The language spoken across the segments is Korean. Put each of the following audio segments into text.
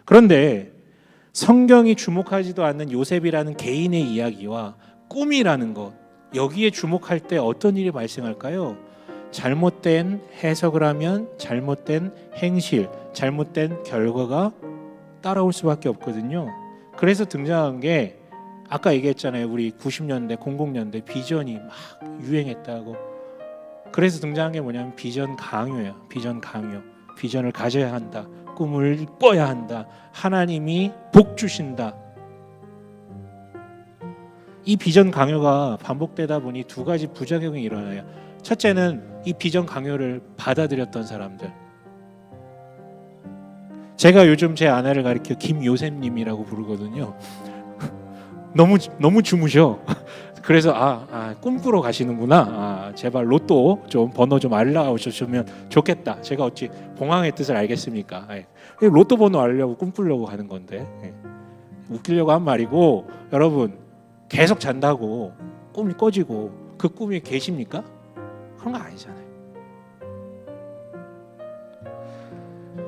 그런데 성경이 주목하지도 않는 요셉이라는 개인의 이야기와 꿈이라는 것, 여기에 주목할 때 어떤 일이 발생할까요? 잘못된 해석을 하면 잘못된 행실, 잘못된 결과가 따라올 수밖에 없거든요. 그래서 등장한 게 아까 얘기했잖아요. 우리 90년대, 00년대 비전이 막 유행했다고. 그래서 등장한 게 뭐냐면 비전 강요예요. 비전 강요. 비전을 가져야 한다. 꿈을 꿔야 한다. 하나님이 복 주신다. 이 비전 강요가 반복되다 보니 두 가지 부작용이 일어나요. 첫째는 이 비전 강요를 받아들였던 사람들. 제가 요즘 제 아내를 가리켜 김요셉님이라고 부르거든요. 너무 주무셔. 그래서 꿈꾸러 가시는구나. 제발 로또 좀 번호 좀 알려주시면 좋겠다. 제가 어찌 봉황의 뜻을 알겠습니까? 로또 번호 알려고 꿈꾸려고 하는 건데 웃기려고 한 말이고, 여러분 계속 잔다고 꿈이 꺼지고 그 꿈이 계십니까? 그런 거 아니잖아요.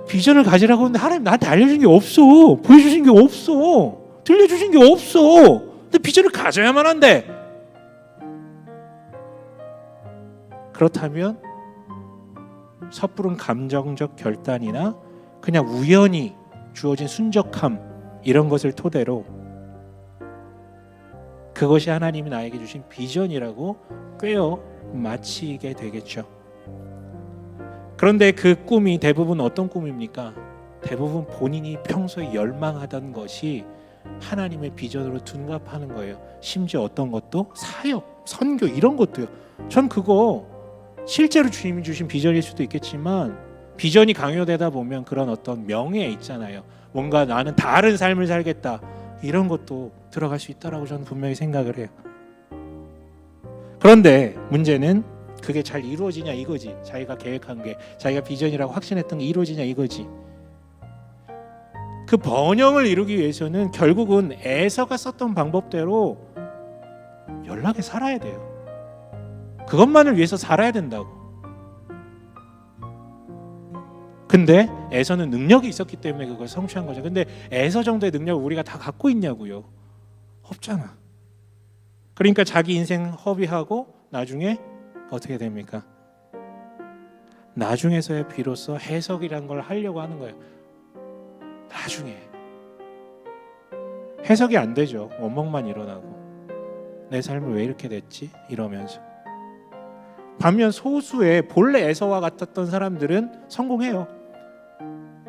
비전을 가지라고 하는데 하나님 나한테 알려준 게 없어. 보여주신 게 없어. 들려주신 게 없어. 근데 비전을 가져야만 한대. 그렇다면 섣부른 감정적 결단이나 그냥 우연히 주어진 순적함, 이런 것을 토대로 그것이 하나님이 나에게 주신 비전이라고 꿰어 맞히게 되겠죠. 그런데 그 꿈이 대부분 어떤 꿈입니까? 대부분 본인이 평소에 열망하던 것이 하나님의 비전으로 둔갑하는 거예요. 심지어 어떤 것도 사역, 선교 이런 것도요. 전 그거 실제로 주님이 주신 비전일 수도 있겠지만, 비전이 강요되다 보면 그런 어떤 명예 있잖아요. 뭔가 나는 다른 삶을 살겠다, 이런 것도 들어갈 수 있다라고 저는 분명히 생각을 해요. 그런데 문제는 그게 잘 이루어지냐 이거지. 자기가 계획한 게, 자기가 비전이라고 확신했던 게 이루어지냐 이거지. 그 번영을 이루기 위해서는 결국은 에서가 썼던 방법대로 연락에 살아야 돼요. 그것만을 위해서 살아야 된다고. 근데 에서는 능력이 있었기 때문에 그걸 성취한 거죠. 근데 에서 정도의 능력을 우리가 다 갖고 있냐고요? 없잖아. 그러니까 자기 인생 허비하고 나중에 어떻게 됩니까? 나중에서야 비로소 해석이란 걸 하려고 하는 거예요. 나중에 해석이 안 되죠. 원망만 일어나고 내 삶은 왜 이렇게 됐지? 이러면서. 반면 소수의 본래 에서와 같았던 사람들은 성공해요.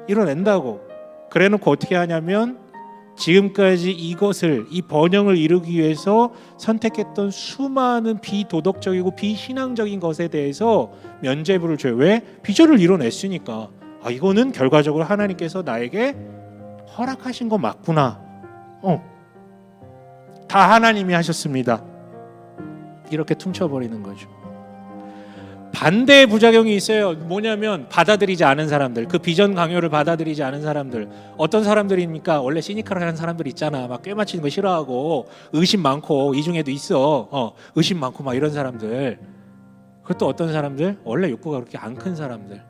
이뤄낸다고. 그래놓고 어떻게 하냐면 지금까지 이것을, 이 번영을 이루기 위해서 선택했던 수많은 비도덕적이고 비신앙적인 것에 대해서 면죄부를 줘요. 왜? 비전을 이뤄냈으니까. 이거는 결과적으로 하나님께서 나에게 허락하신 거 맞구나. 다 하나님이 하셨습니다. 이렇게 퉁쳐버리는 거죠. 반대의 부작용이 있어요. 뭐냐면 받아들이지 않은 사람들, 그 비전 강요를 받아들이지 않은 사람들. 어떤 사람들입니까? 원래 시니컬한 사람들 있잖아. 막 꿰맞히는 거 싫어하고 의심 많고, 이 중에도 있어. 의심 많고 막 이런 사람들. 그것도 어떤 사람들? 원래 욕구가 그렇게 안 큰 사람들.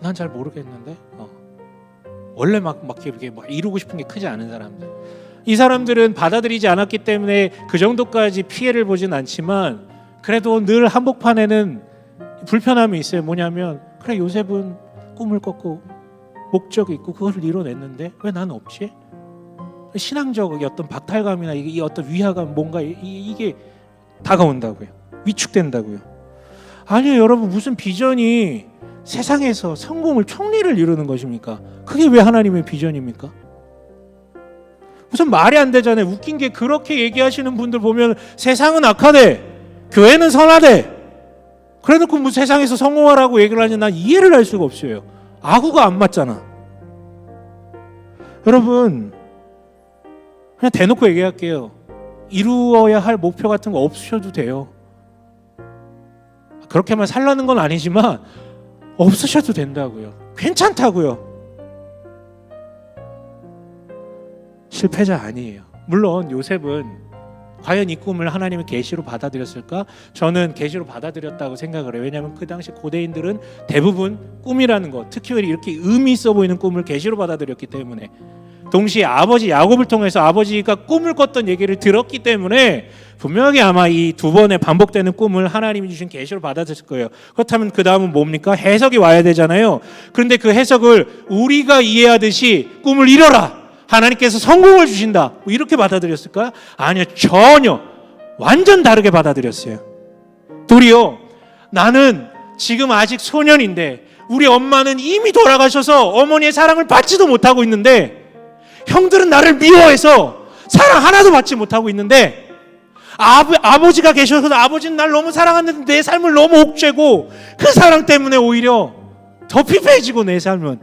난 잘 모르겠는데. 원래 막 이렇게 막 이루고 싶은 게 크지 않은 사람들. 이 사람들은 받아들이지 않았기 때문에 그 정도까지 피해를 보진 않지만, 그래도 늘 한복판에는 불편함이 있어요. 뭐냐면, 그래 요셉은 꿈을 꿨고 목적이 있고 그것을 이뤄냈는데 왜 나는 없지? 신앙적인 어떤 박탈감이나 이 어떤 위화감, 뭔가 이게 다가온다고요. 위축된다고요. 아니요 여러분, 무슨 비전이 세상에서 성공을, 총리를 이루는 것입니까? 그게 왜 하나님의 비전입니까? 무슨 말이 안 되잖아요. 웃긴 게, 그렇게 얘기하시는 분들 보면 세상은 악하대, 교회는 선하대, 그래놓고 뭐 세상에서 성공하라고 얘기를 하니 난 이해를 할 수가 없어요. 아구가 안 맞잖아. 여러분 그냥 대놓고 얘기할게요. 이루어야 할 목표 같은 거 없으셔도 돼요. 그렇게만 살라는 건 아니지만 없으셔도 된다고요. 괜찮다고요. 실패자 아니에요. 물론 요셉은 과연 이 꿈을 하나님의 계시로 받아들였을까? 저는 계시로 받아들였다고 생각을 해요. 왜냐하면 그 당시 고대인들은 대부분 꿈이라는 것, 특히 이렇게 의미 있어 보이는 꿈을 계시로 받아들였기 때문에, 동시에 아버지 야곱을 통해서 아버지가 꿈을 꿨던 얘기를 들었기 때문에 분명하게 아마 이 두 번의 반복되는 꿈을 하나님이 주신 계시로 받아들였을 거예요. 그렇다면 그 다음은 뭡니까? 해석이 와야 되잖아요. 그런데 그 해석을 우리가 이해하듯이 꿈을 이뤄라, 하나님께서 성공을 주신다, 뭐 이렇게 받아들였을까요? 아니요, 전혀 완전 다르게 받아들였어요. 도리어 나는 지금 아직 소년인데 우리 엄마는 이미 돌아가셔서 어머니의 사랑을 받지도 못하고 있는데, 형들은 나를 미워해서 사랑 하나도 받지 못하고 있는데, 아버지가 계셔서 아버지는 날 너무 사랑하는데 내 삶을 너무 옥죄고 그 사랑 때문에 오히려 더 피폐해지고 내 삶은.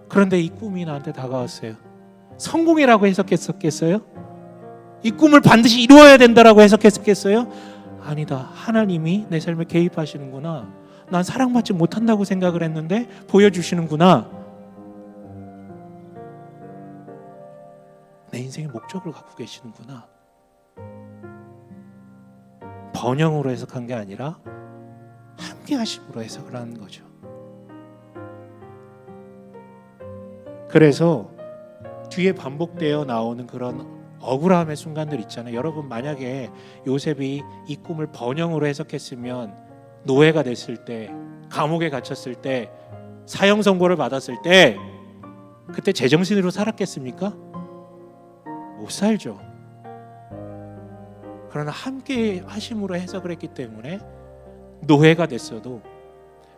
그런데 이 꿈이 나한테 다가왔어요. 성공이라고 해석했었겠어요? 이 꿈을 반드시 이루어야 된다라고 해석했었겠어요? 아니다, 하나님이 내 삶에 개입하시는구나, 난 사랑받지 못한다고 생각을 했는데 보여주시는구나, 내 인생의 목적을 갖고 계시는구나. 번영으로 해석한 게 아니라 함께 하심으로 해석을 하는 거죠. 그래서 뒤에 반복되어 나오는 그런 억울함의 순간들 있잖아요. 여러분, 만약에 요셉이 이 꿈을 번영으로 해석했으면 노예가 됐을 때, 감옥에 갇혔을 때, 사형 선고를 받았을 때 그때 제정신으로 살았겠습니까? 못 살죠. 그러나 함께 하심으로 해석을 했기 때문에 노예가 됐어도,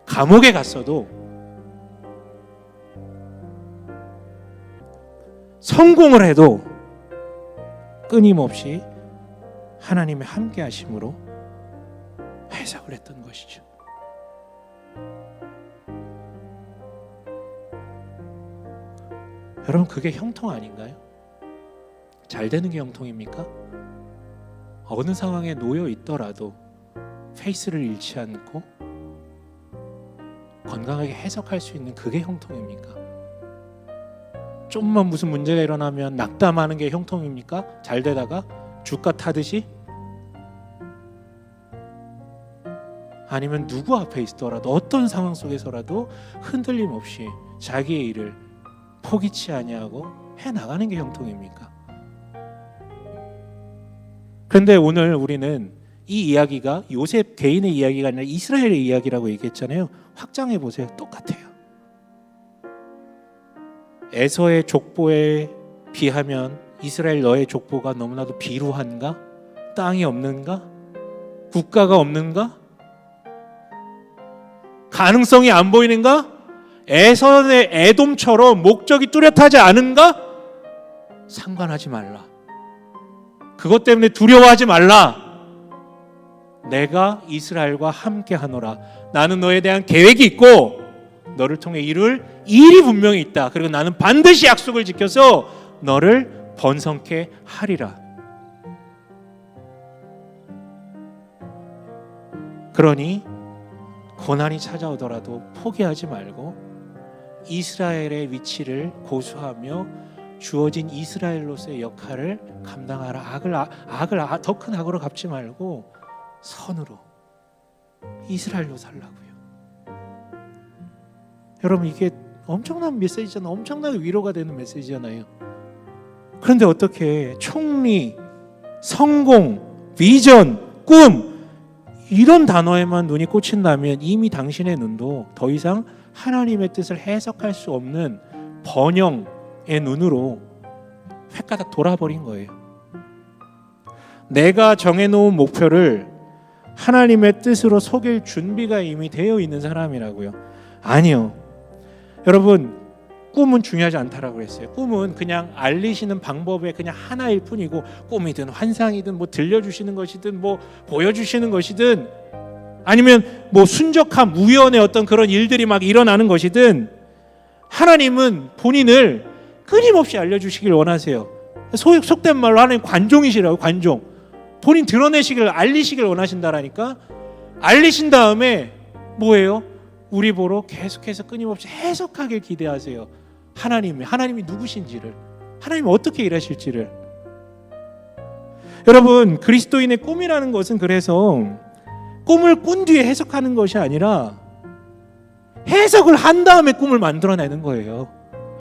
감옥에 갔어도, 성공을 해도 끊임없이 하나님의 함께 하심으로 해석을 했던 것이죠. 여러분, 그게 형통 아닌가요? 잘 되는 게 형통입니까? 어느 상황에 놓여 있더라도 페이스를 잃지 않고 건강하게 해석할 수 있는 그게 형통입니까? 좀만 무슨 문제가 일어나면 낙담하는 게 형통입니까? 잘 되다가 주가 타듯이? 아니면 누구 앞에 있더라도, 어떤 상황 속에서라도 흔들림 없이 자기의 일을 포기치 아니하고 해나가는 게 형통입니까? 그런데 오늘 우리는 이 이야기가 요셉 개인의 이야기가 아니라 이스라엘의 이야기라고 얘기했잖아요. 확장해 보세요. 똑같아요. 에서의 족보에 비하면 이스라엘 너의 족보가 너무나도 비루한가? 땅이 없는가? 국가가 없는가? 가능성이 안 보이는가? 에서의 에돔처럼 목적이 뚜렷하지 않은가? 상관하지 말라. 그것 때문에 두려워하지 말라. 내가 이스라엘과 함께 하노라. 나는 너에 대한 계획이 있고 너를 통해 이룰 일이 분명히 있다. 그리고 나는 반드시 약속을 지켜서 너를 번성케 하리라. 그러니 고난이 찾아오더라도 포기하지 말고 이스라엘의 위치를 고수하며 주어진 이스라엘로서의 역할을 감당하라. 악을 더 큰 악으로 갚지 말고 선으로 이스라엘로 살라고요. 여러분, 이게 엄청난 메시지잖아요. 엄청나게 위로가 되는 메시지잖아요. 그런데 어떻게 총리, 성공, 비전, 꿈 이런 단어에만 눈이 꽂힌다면 이미 당신의 눈도 더 이상 하나님의 뜻을 해석할 수 없는 번영의 눈으로 획가닥 돌아버린 거예요. 내가 정해놓은 목표를 하나님의 뜻으로 속일 준비가 이미 되어 있는 사람이라고요. 아니요. 여러분, 꿈은 중요하지 않다라고 했어요. 꿈은 그냥 알리시는 방법의 그냥 하나일 뿐이고, 꿈이든 환상이든 뭐 들려주시는 것이든 뭐 보여주시는 것이든 아니면 뭐 순적함, 우연의 어떤 그런 일들이 막 일어나는 것이든, 하나님은 본인을 끊임없이 알려주시길 원하세요. 속된 말로 하나님 관종이시라고. 관종. 본인 드러내시길, 알리시길 원하신다라니까. 알리신 다음에 뭐예요? 우리 보러 계속해서 끊임없이 해석하길 기대하세요. 하나님이 누구신지를, 하나님이 어떻게 일하실지를. 여러분, 그리스도인의 꿈이라는 것은 그래서 꿈을 꾼 뒤에 해석하는 것이 아니라 해석을 한 다음에 꿈을 만들어내는 거예요.